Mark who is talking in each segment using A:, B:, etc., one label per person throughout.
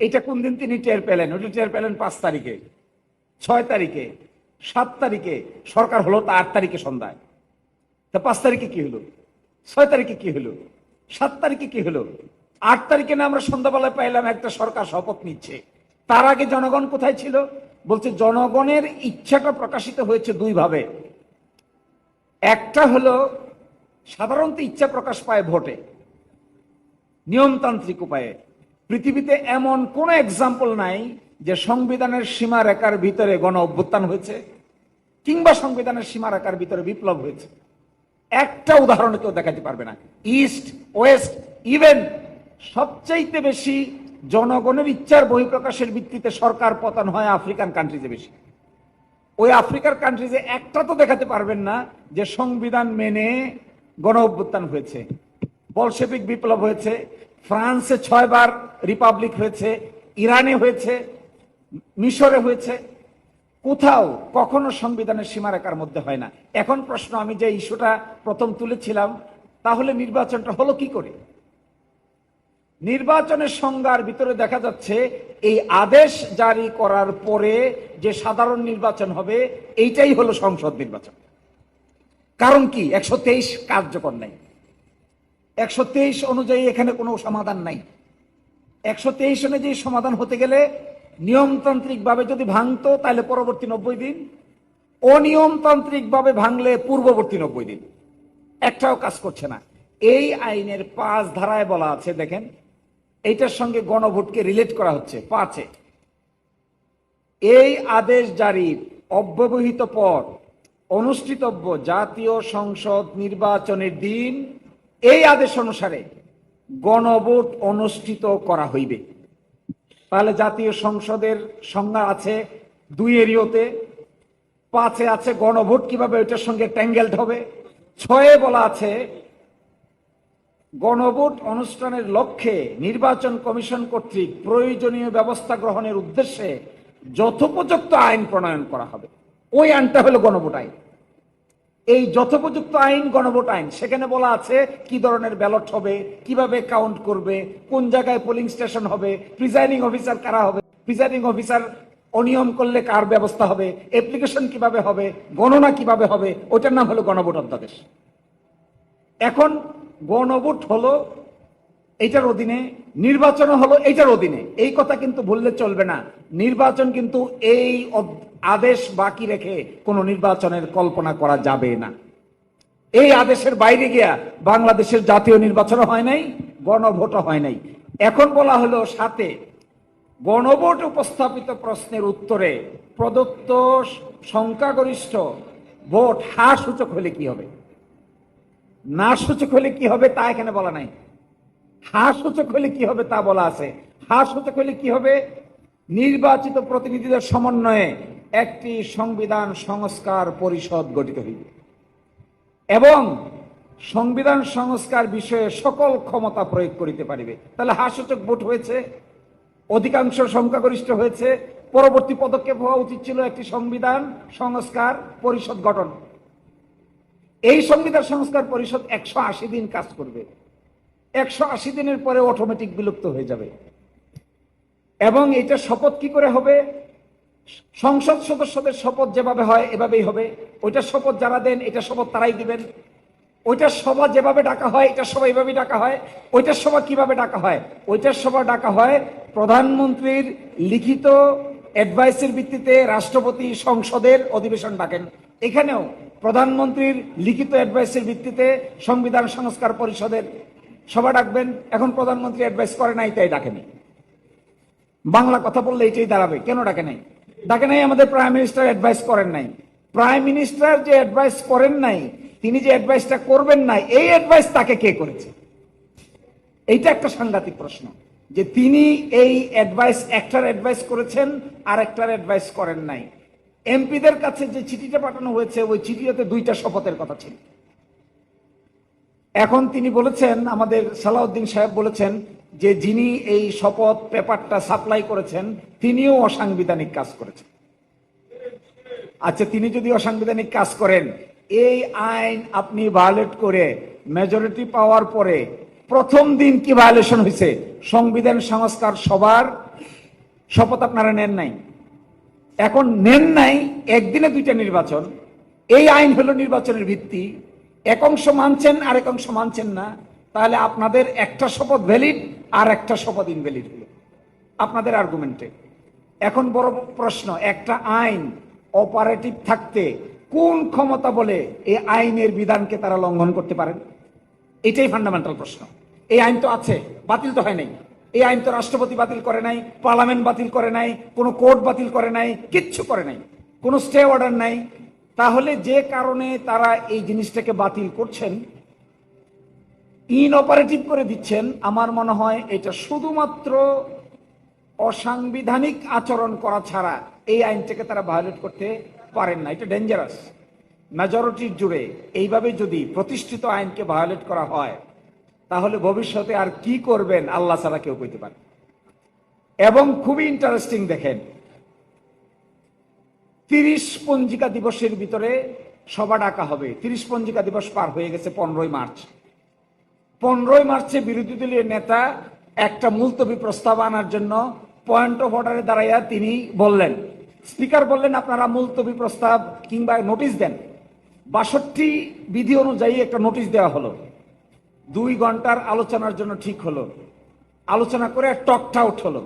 A: এটা কোন দিন তিনি টের পেলেন? ওটা টের পেলেন 5 তারিখে, 6 তারিখে, 7 তারিখে, সরকার হলো তা 8 তারিখে সন্ধ্যায়। তা 5 তারিখে কি হলো? 6 তারিখে কি হলো? 7 তারিখে কি হলো? 8 তারিখে না আমরা সন্ধ্যাবেলায় পাইলাম একটা সরকার শপথ নিচ্ছে। তার আগে জনগণ কোথায় ছিল? বলছে জনগণের ইচ্ছাটা প্রকাশিত হয়েছে দুই ভাবে। একটা হলো সাধারণত ইচ্ছা প্রকাশ পায় ভোটে, নিয়মতান্ত্রিক উপায়ে। পৃথিবীতে এমন কোন এক্সাম্পল নাই যে সংবিধানের সীমারেখার ভিতরে গণ অভ্যুত্থান হয়েছে কিংবা সংবিধানের সীমারেখার ভিতরে বিপ্লব হয়েছে। একটা উদাহরণ কেউ দেখাতে পারবে না। ইস্ট ওয়েস্ট, ইভেন সবচাইতে বেশি জনগণের ইচ্ছার বহিঃপ্রকাশের ভিত্তিতে সরকার পতন হয় আফ্রিকান কান্ট্রিজে বেশি। ওই আফ্রিকার কান্ট্রিজে একটা তো দেখাতে পারবেন না যে সংবিধান মেনে গণ অভ্যুত্থান হয়েছে। বলশেভিক বিপ্লব হয়েছে, ফ্রান্সে 6 বার রিপাবলিক হয়েছে, ইরানে হয়েছে, মিশরে হয়েছে। কোথাও কখনো সংবিধানের সীমারেখার মধ্যে হয় না। এখন প্রশ্ন, আমি যে ইস্যুটা প্রথম তুলেছিলাম, তাহলে নির্বাচনটা হলো কি করে? নির্বাচনের সংজ্ঞার ভিতরে দেখা যাচ্ছে এই আদেশ জারি করার পরে যে সাধারণ নির্বাচন হবে এইটাই হলো সংসদ নির্বাচন। কারণ কি? 123 কার্যকর নাই। 123 অনুযায়ী এখানে কোনো সমাধান নাই। 123 অনুযায়ী সমাধান হতে গেলে নিয়মতান্ত্রিক ভাবে যদি ভাঙতো তাহলে পরবর্তী 90 দিন, অনিয়মতান্ত্রিক ভাবে ভাঙলে পূর্ববর্তী 90 দিন। একটাও কাজ করছে না। এই আইনের 5 ধারায় বলা আছে, দেখেন এইটার সঙ্গে গণভোটকে রিলেট করা হচ্ছে। 5-এ এই আদেশ জারির অব্যবহিত পর অনুষ্ঠিতব্য জাতীয় সংসদ নির্বাচনের দিন এই আদেশ অনুসারে গণভোট অনুষ্ঠিত করা হইবে। তাহলে জাতীয় সংসদের সংজ্ঞা আছে 2-এ, 5-এ আছে গণভোট কিভাবে ওইটার সঙ্গে ট্যাঙ্গেলড হবে। 6-এ বলা আছে গণভোট অনুষ্ঠানের লক্ষ্যে নির্বাচন কমিশন কর্তৃক প্রয়োজনীয় ব্যবস্থা গ্রহণের উদ্দেশ্যে যথোপযুক্ত আইন প্রণয়ন করা হবে। ওই আইনটা হলো গণভোট আইন। এই যথোপযুক্ত আইন গণভোট আইন। সেখানে বলা আছে কি ধরনের ব্যালট হবে, কিভাবে কাউন্ট করবে, কোন জায়গায় পোলিং স্টেশন হবে, প্রিজাইডিং অফিসার কারা হবে, প্রিজাইডিং অফিসার অনিয়ম করলে কার ব্যবস্থা হবে, অ্যাপ্লিকেশন কিভাবে হবে, গণনা কিভাবে হবে। ওইটার নাম হলো গণভোট অধ্যাদেশ। এখন গণভোট হলো এইটার অধীনে, নির্বাচন হলো এইটার অধীনে। এই কথা কিন্তু ভুললে চলবে না। নির্বাচন কিন্তু এই আদেশ বাকি রেখে কোনো নির্বাচনের কল্পনা করা যাবে না। এই আদেশের বাইরে গিয়া বাংলাদেশের জাতীয় নির্বাচনও হয় নাই, গণভোটও হয় নাই। এখন বলা হলো 7-এ গণভোট উপস্থাপিত প্রশ্নের উত্তরে প্রদত্ত সংখ্যাগরিষ্ঠ ভোট হ্যাঁ সূচক হলে কি হবে, না সূচক হলে কি হবে তা এখানে বলা নাই। হ্যাঁ সূচক হলে কি হবে তা বলা আছে। হ্যাঁ সূচক হলে কি হবে? নির্বাচিত প্রতিনিধিদের সমন্বয়ে একটি সংবিধান সংস্কার পরিষদ গঠিত হইবে এবং সংবিধান সংস্কার বিষয়ে সকল ক্ষমতা প্রয়োগ করিতে পারিবে। তাহলে হ্যাঁ সূচক ভোট হয়েছে, অধিকাংশ সংখ্যাগরিষ্ঠ হয়েছে। পরবর্তী পদক্ষেপ হওয়া উচিত ছিল একটি সংবিধান সংস্কার পরিষদ গঠন। এই সংবিধান সংস্কার পরিষদ 180 দিন কাজ করবে। 180 দিনের পরে অটোমেটিক বিলুপ্ত হয়ে যাবে। এবং এটা শপথ কি করে হবে? সংসদ সদস্যদের শপথ যেভাবে হয় এভাবেই হবে। ওইটা শপথ যারা দেন এটা শপথ তারাই দিবেন। ওইটার সভা যেভাবে ডাকা হয় এটার সভা এইভাবেই ডাকা হয়। ওইটার সভা কিভাবে ডাকা হয়? ওইটার সভা ডাকা হয় প্রধানমন্ত্রীর লিখিত অ্যাডভাইসের ভিত্তিতে। রাষ্ট্রপতি সংসদের অধিবেশন ডাকেন, এখানেও প্রধানমন্ত্রীর লিখিত অ্যাডভাইসের ভিত্তিতে সংবিধান সংস্কার পরিষদের সভা ডাকবেন। এখন প্রধানমন্ত্রী অ্যাডভাইস করে নাই তাই ডাকেনি। বাংলা কথা বললে এটাই দাঁড়াবে, কেন ডাকে নাই? ডাকে নাই আমাদের প্রাইম মিনিস্টার অ্যাডভাইস করেন নাই। প্রাইম মিনিস্টার যে অ্যাডভাইস করেন নাই, তিনি যে অ্যাডভাইসটা করবেন না, এই অ্যাডভাইস তাকে কে করেছে? এইটা একটা সাংঘাতিক প্রশ্ন যে তিনি এই অ্যাডভাইস একটার অ্যাডভাইস করেছেন আর একটার অ্যাডভাইস করেন নাই। এমপিদের কাছে যে চিঠিটা পাঠানো হয়েছে ওই চিঠিতে 2টা শপথের কথা ছিল। এখন তিনি বলেছেন, আমাদের সালাউদ্দিন সাহেব বলেছেন যে যিনি এই শপথ পেপারটা সাপ্লাই করেছেন তিনিও অসাংবিধানিক কাজ করেছেন। আচ্ছা, তিনি যদি অসাংবিধানিক কাজ করেন, এই আইন আপনি ভায়োলেট করে মেজরিটি পাওয়ার পরে প্রথম দিন কি ভায়োলেশন হয়েছে? সংবিধান সংস্কার সভার শপথ আপনারা নেন নাই, এখন নেন নাই, একদিনে দুইটা নির্বাচন, এই আইন হলো নির্বাচনের ভিত্তি, এক অংশ মানছেন আর এক অংশ মানছেন না, তাহলে আপনাদের একটা শপথ ভ্যালিড আর একটা শপথ ইনভ্যালিড হলো আপনাদের আর্গুমেন্টে। এখন বড় প্রশ্ন, একটা আইন অপারেটিভ থাকতে কোন ক্ষমতা বলে এই আইনের বিধানকে তারা লঙ্ঘন করতে পারেন? এটাই ফান্ডামেন্টাল প্রশ্ন। এই আইন তো আছে, বাতিল তো হয় নাই। এই আইন তো রাষ্ট্রপতি বাতিল করে নাই, পার্লামেন্ট বাতিল করে নাই, কোনো কোর্ট বাতিল করে নাই, কিচ্ছু করে নাই, কোনো স্টে অর্ডার নাই। তাহলে যে কারণে তারা এই জিনিসটাকে বাতিল করছেন, ইনঅপারেটিভ করে দিচ্ছেন, আমার মনে হয় এটা শুধুমাত্র অসাংবিধানিক আচরণ করা ছাড়া এই আইনটাকে তারা ভায়োলেট করতে পারেন না। এটা ডেঞ্জারাস। মেজরিটির জুড়ে এইভাবে যদি প্রতিষ্ঠিত আইনকে ভায়োলেট করা হয়, তাহলে ভবিষ্যতে আর কি করবেন আল্লাহ ছাড়া কেউ কইতে পারে। এবং খুবই ইন্টারেস্টিং, দেখেন 30 পঞ্জিকা দিবসের ভিতরে সভা ডাকা হবে। 30 পঞ্জিকা দিবস পার হয়ে গেছে 15ই মার্চ। 15ই মার্চে বিরোধী দলীয় নেতা একটা মুলতবি প্রস্তাব আনার জন্য পয়েন্ট অফ অর্ডারে দাঁড়াইয়া তিনি বললেন, স্পিকার বললেন আপনারা মুলতবি প্রস্তাব কিংবা নোটিশ দেন। 62 বিধি অনুযায়ী একটা নোটিশ দেওয়া হলো। 2 ঘন্টার আলোচনার জন্য ঠিক হলো, আলোচনা করে টকটা আউট হলো।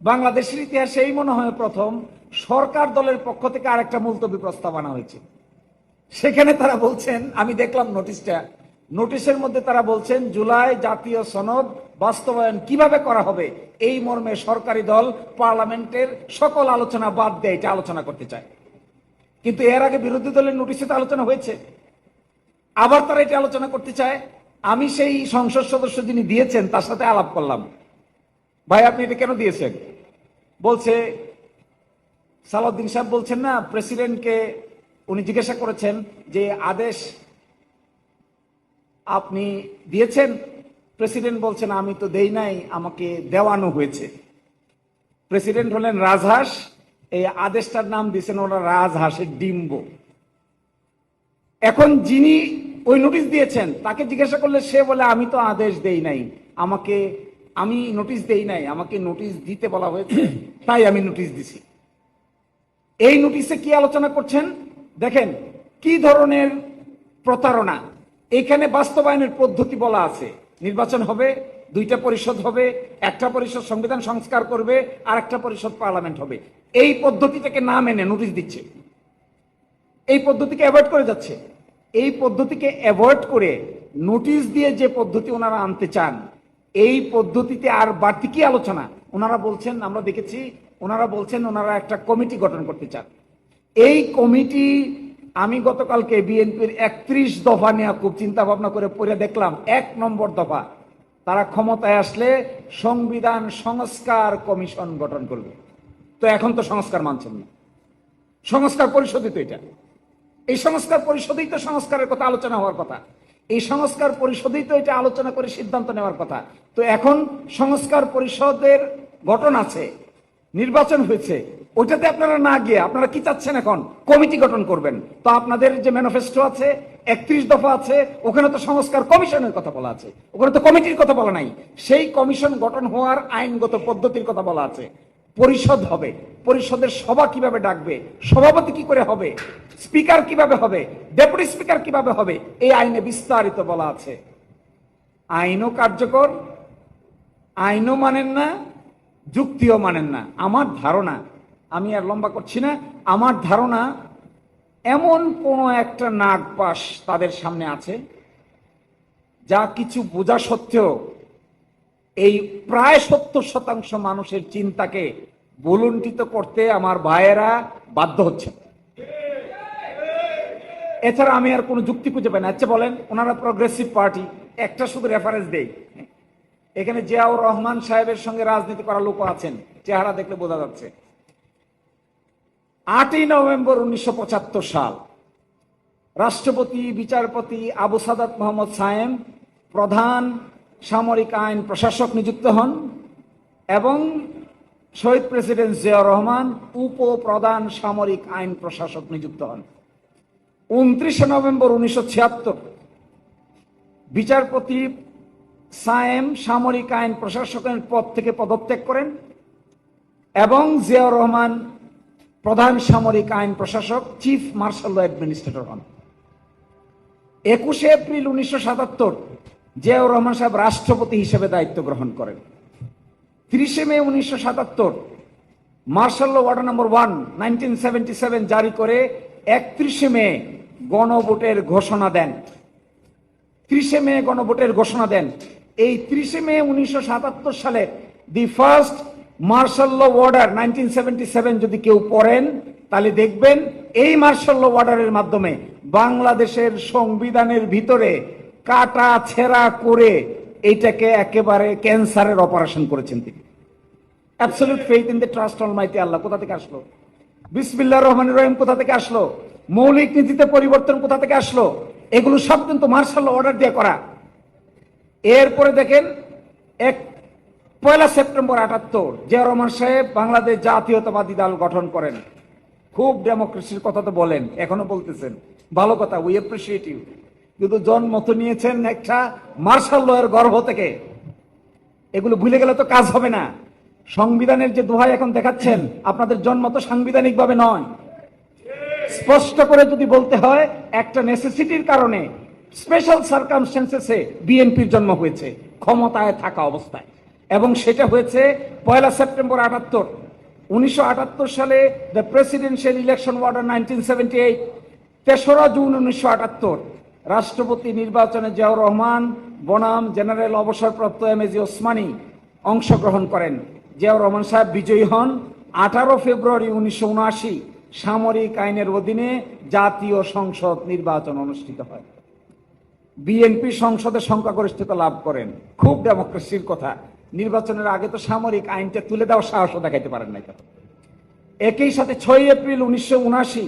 A: বাংলাদেশের ইতিহাসে এই মনে হয় প্রথম সরকার দলের পক্ষ থেকে আরেকটা মুলতবি প্রস্তাব আনা হয়েছে। সেখানে তারা বলছেন, আমি দেখলাম নোটিশটা, নোটিশের মধ্যে তারা বলছেন জুলাই জাতীয় সনদ বাস্তবায়ন কিভাবে করা হবে এই মর্মে সরকারি দল পার্লামেন্টের সকল আলোচনা বাদ দিয়ে এটা আলোচনা করতে চায়। কিন্তু এর আগে বিরোধী দলের নোটিশে তো আলোচনা হয়েছে, আবার তারা এটা আলোচনা করতে চায়। আমি সেই সংসদ সদস্য যিনি দিয়েছেন তার সাথে আলাপ করলাম, ভাই আপনি এটা কেন দিয়েছেন? বলছে সালাউদ্দিন সাহেব বলছেন না, প্রেসিডেন্টকে উনি জিজ্ঞাসা করেছেন যে আদেশ আপনি দিয়েছেন? প্রেসিডেন্ট বলছেন আমি তো দেই নাই, আমাকে দেওয়ানো হয়েছে। প্রেসিডেন্ট হলেন রাজহাঁস, এই আদেশটার নাম দিয়েছেন ওরা রাজহাঁসের ডিম্ব। এখন যিনি ওই নোটিশ দিয়েছেন তাকে জিজ্ঞাসা করলে সে বলে আমি তো আদেশ দেই নাই, আমি নোটিশ দেই নাই, আমাকে নোটিশ দিতে বলা হয়েছে, তাই আমি নোটিশ দিছি। এই নোটিশে কি আলোচনা করছেন দেখেন, কি ধরনের প্রতারণা। এখানে বাস্তবায়নের পদ্ধতি বলা আছে, নির্বাচন হবে, 2টা পরিষদ হবে, একটা পরিষদ সংবিধান সংস্কার করবে, আর একটা পরিষদ পার্লামেন্ট হবে। এই পদ্ধতিটাকে না মেনে নোটিশ দিচ্ছে, এই পদ্ধতিকে অ্যাভয়েড করে যাচ্ছে। এই পদ্ধতিকে অ্যাভয়েড করে নোটিশ দিয়ে যে পদ্ধতি ওনারা আনতে চান, এই পদ্ধতিতে আর বাড়তি কি আলোচনা? ওনারা বলছেন, আমরা দেখেছি ওনারা বলছেন ওনারা একটা কমিটি গঠন করতে চান। এই কমিটি আমি গতকালকে বিএনপির 31 দফা নিয়ে খুব চিন্তা ভাবনা করে পড়ে দেখলাম, 1 নম্বর দফা তারা ক্ষমতায় আসলে সংবিধান সংস্কার কমিশন গঠন করবে। তো এখন তো সংস্কার মানছেন না, সংস্কার পরিষদই তো এটা, এই সংস্কার পরিষদেই তো সংস্কারের কথা আলোচনা হওয়ার কথা, এই সংস্কার পরিষদেই তো এটা আলোচনা করে সিদ্ধান্ত নেওয়ার কথা। তো এখন সংস্কার পরিষদের গঠন আছে, নির্বাচন হয়েছে, ওইটাতে আপনারা না গিয়ে আপনারা কি চাচ্ছেন? এখন কমিটি গঠন করবেন। তো আপনাদের যে ম্যানিফেস্টো আছে, 31 দফা আছে, ওখানে তো সংস্কার কমিশনের কথা বলা আছে, ওখানে তো কমিটির কথা বলা নাই। সেই কমিশন গঠন হওয়ার আইনগত পদ্ধতির কথা বলা আছে। পরিষদ হবে, পরিষদের সভা কিভাবে ডাকবে, সভাপতি কি করে হবে, স্পিকার কিভাবে হবে, ডেপুটি স্পিকার কিভাবে হবে, এই আইনে বিস্তারিত বলা আছে। আইনও কার্যকর, আইনও মানেন না, যুক্তিও মানেন না। আমার ধারণা, আমি আর লম্বা করছি না, আমার ধারণা এমন কোন একটা নাগপাশ তাদের সামনে আছে যা কিছু বোঝা সত্ত্বেও এই প্রায় 70% মানুষের চিন্তাকে বুলুণ্ঠিত করতে আমার ভাইয়েরা বাধ্য হচ্ছে। এছাড়া আমি আর কোনো যুক্তি খুঁজে পাই না। আচ্ছা বলেন, ওনারা প্রগ্রেসিভ পার্টি, একটা শুধু রেফারেন্স দেই, এখানে জিয়াউর রহমান সাহেবের সঙ্গে রাজনীতি করা লোক আছেন, চেহারা দেখলে বোঝা যাচ্ছে। 8ই নভেম্বর 1975 সাল রাষ্ট্রপতি বিচারপতি আবু সাদাত মোহাম্মদ সায়েম প্রধান সামরিক আইন প্রশাসক নিযুক্ত হন এবং শহীদ প্রেসিডেন্ট জিয়াউর রহমান উপপ্রধান সামরিক আইন প্রশাসক নিযুক্ত হন। 29 নভেম্বর 1976 বিচারপতি সায়েম সামরিক আইন প্রশাসকের পদ থেকে পদত্যাগ করেন এবং জিয়াউর রহমান প্রধান সামরিক আইন প্রশাসক চিফ মার্শাল ল অ্যাডমিনিস্ট্রেটর হন। 21 এপ্রিল 1977 জিয়াউর রহমান সাহেব রাষ্ট্রপতি হিসেবে দায়িত্ব গ্রহণ করেন। 30 May 1977 martial law order number 1 1977 জারি করে 31 মে গণভোটের ঘোষণা দেন। 30 মে গণভোটের ঘোষণা দেন। এই 30 মে 1977 সালে the first martial law order 1977 যদি কেউ পড়েন তাহলে দেখবেন এই মার্শাল ল অর্ডারের মাধ্যমে বাংলাদেশের সংবিধানের ভিতরে কাটা ছেঁড়া করে এইটাকে একেবারে ক্যান্সারের অপারেশন করেছেন তিনি। Absolute faith in the trust almighty Allah কোথা থেকে আসলো? বিসমিল্লাহির রহমানির রহিম কোথা থেকে আসলো? মৌলিক নীতিতে পরিবর্তন কোথা থেকে আসলো? এগুলো সব কিন্তু মার্শাল ল অর্ডার দিয়ে করা। এরপরে দেখেন 1 সেপ্টেম্বর 78 জিয়াউর রহমান সাহেব বাংলাদেশ জাতীয়তাবাদী দল গঠন করেন। খুব ডেমোক্রেসির কথা তো বলেন, এখনো বলতেছেন, ভালো কথা, উই অ্যাপ্রিসিয়েট ইউ। কিন্তু জন্ম তো নিয়েছেন একটা মার্শাল ল এর গর্ভ থেকে, এগুলো ভুলে গেলে তো কাজ হবে না। সংবিধানের যে দোহাই এখন দেখাচ্ছেন, আপনাদের জন্ম তো সাংবিধানিক ভাবে নয়। স্পষ্ট করে যদি বলতে হয়, একটা নেসেসিটির কারণে স্পেশাল সার্কামস্টেন্সেসে বিএনপির জন্ম হয়েছে ক্ষমতায় থাকা অবস্থায়, এবং সেটা হয়েছে 1 সেপ্টেম্বর 78। 1978 সালে দ্য প্রেসিডেন্সিয়াল ইলেকশন অর্ডার 1978, 3রা জুন 1978 রাষ্ট্রপতি নির্বাচনে জিয়াউর রহমান বনাম জেনারেল অবসরপ্রাপ্ত এমএজি ওসমানী অংশগ্রহণ করেন। জিয়াউর রহমান সাহেব বিজয়ী হন। 18 ফেব্রুয়ারি 1979 সামরিক আইনের অধীনে জাতীয় সংসদ নির্বাচন অনুষ্ঠিত হয়। বিএনপি সংসদে সংখ্যাগরিষ্ঠতা লাভ করেন। খুব ডেমোক্রেসির কথা। নির্বাচনের আগে তো সামরিক আইনটা তুলে দেওয়ার সাহসও দেখাইতে পারেন না। একই সাথে 6 এপ্রিল 1979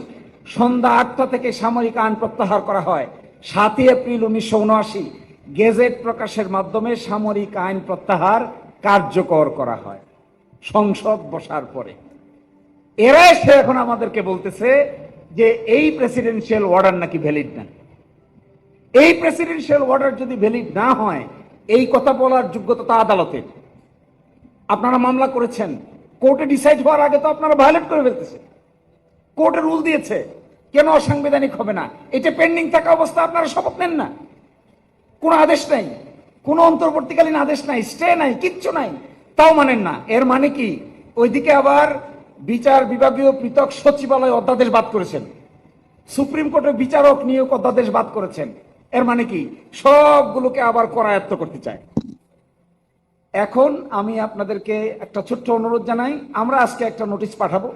A: সন্ধ্যা 8টা থেকে সামরিক আইন প্রত্যাহার করা হয়। 7 এপ্রিল 1979 গেজেট প্রকাশের মাধ্যমে সামরিক আইন প্রত্যাহার কার্যকর করা হয় সংসদ বসার পরে। এরা এসে এখন আমাদেরকে বলতেছে যে এই প্রেসিডেন্সিয়াল অর্ডার নাকি ভ্যালিড না। এই প্রেসিডেন্সিয়াল অর্ডার যদি ভ্যালিড না হয়, এই কথা বলার যোগ্যতা তো আদালতের। আপনারা মামলা করেছেন, কোর্টে ডিসাইড হওয়ার আগে তো আপনারা ভায়োলেট করে ফেলতেছেন। কোর্টে রুল দিয়েছে, কেন অসাংবিধানিক হবে না? এটা পেন্ডিং থাকা অবস্থা আপনারা শপথ নেন না। কোনো আদেশ নাই, কোনো অন্তর্বর্তীকালীন আদেশ নাই, স্টে নাই, কিচ্ছু নাই, তাও মানেন না। এর মানে কি? ওইদিকে আবার বিচার বিভাগীয় পৃথক সচিবালয় অধ্যাদেশ বাদ করেছেন, সুপ্রিম কোর্টের বিচারক নিয়োগ অধ্যাদেশ বাদ করেছেন। এর মানে কি? সবগুলোকে আবার করায়ত্ত করতে চায়। এখন আমি আপনাদেরকে একটা ছোট্ট অনুরোধ জানাই, আমরা আজকে একটা নোটিশ পাঠাবো।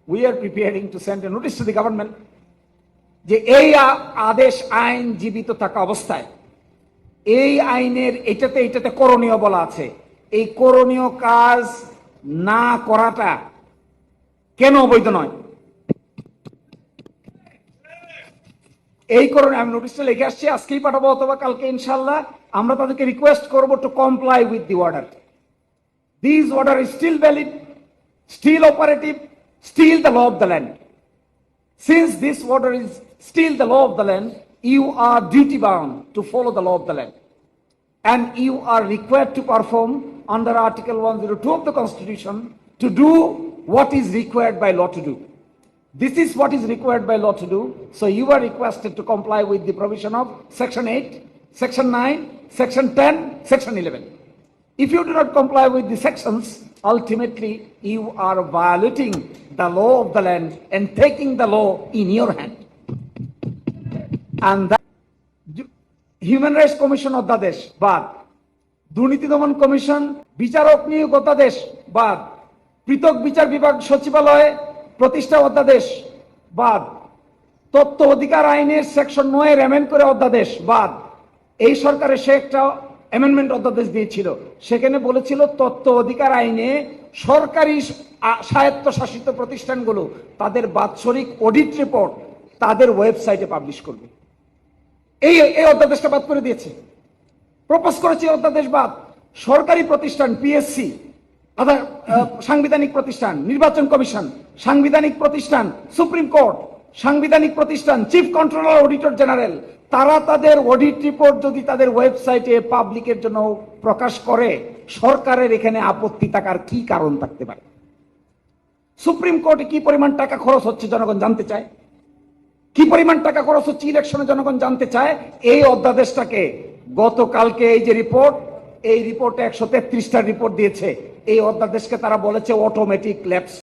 A: We are preparing to send A notice to the government যে এই আদেশ আইন জীবিত থাকা অবস্থায় এই আইনের এটাতে করণীয় বলা আছে, এই করণীয় কাজ না করাটা কেন অবৈধ নয়। এই কারণে আমি নোটিশটা লিখে আসছি, আজকেই পাঠাবো অথবা কালকে ইনশাআল্লাহ। আমরা তাদেরকে রিকোয়েস্ট করব to comply with the order. This order is still valid, still operative, still the law of the land. Since this order is still the law of the land, you are duty bound to follow the law of the land, and you are required to perform under Article 102 of the Constitution to do what is required by law to do. This is what is required by law to do. So you are requested to comply with the provision of Section 8, Section 9, Section 10, Section 11. If you do not comply with the sections, ultimately you are violating the law of the land and taking the law in your hand. And that Human Rights Commission অধ্যাদেশ বাদ, দুর্নীতি দমন commission বিচারক নিয়োগ অধ্যাদেশ বাদ, পৃথক বিচার বিভাগ সচিবালয় প্রতিষ্ঠা অধ্যাদেশ বাদ, তথ্য অধিকার আইনের সেকশন 9 অ্যামেন্ড করে অধ্যাদেশ বাদ। এই সরকারে সে একটা অ্যামেন্ডমেন্ট অধ্যাদেশ দিয়েছিল, সেখানে বলেছিল তথ্য অধিকার আইনে সরকারি স্বায়ত্তশাসিত প্রতিষ্ঠানগুলো তাদের বাৎসরিক অডিট রিপোর্ট তাদের ওয়েবসাইটে পাবলিশ করবে। এই অধ্যাদেশটা বাদ করে দিয়েছে, প্রপোজ করেছে অধ্যাদেশ বাদ। সরকারি প্রতিষ্ঠান পিএসসি, সাংবিধানিক প্রতিষ্ঠান নির্বাচন কমিশন, সাংবিধানিক প্রতিষ্ঠান সুপ্রিম কোর্ট, সাংবিধানিক প্রতিষ্ঠান চিফ কন্ট্রোলার অডিটর জেনারেল, তারা তাদের অডিট রিপোর্ট যদি তাদের ওয়েবসাইটে পাবলিকের জন্য প্রকাশ করে, সরকারের এখানে আপত্তি থাকার কি কারণ থাকতে পারে? সুপ্রিম কোর্টে কি পরিমাণ টাকা খরচ হচ্ছে জনগণ জানতে চায়, কি পরিমাণ টাকা খরচ হচ্ছে ইলেকশনে জনগণ জানতে চায়। এই অধ্যাদেশটাকে গতকালকে এই যে রিপোর্ট, এই রিপোর্টে 133টা রিপোর্ট দিয়েছে, এই অধ্যাদেশকে তারা বলেছে অটোমেটিক ল্যাপস।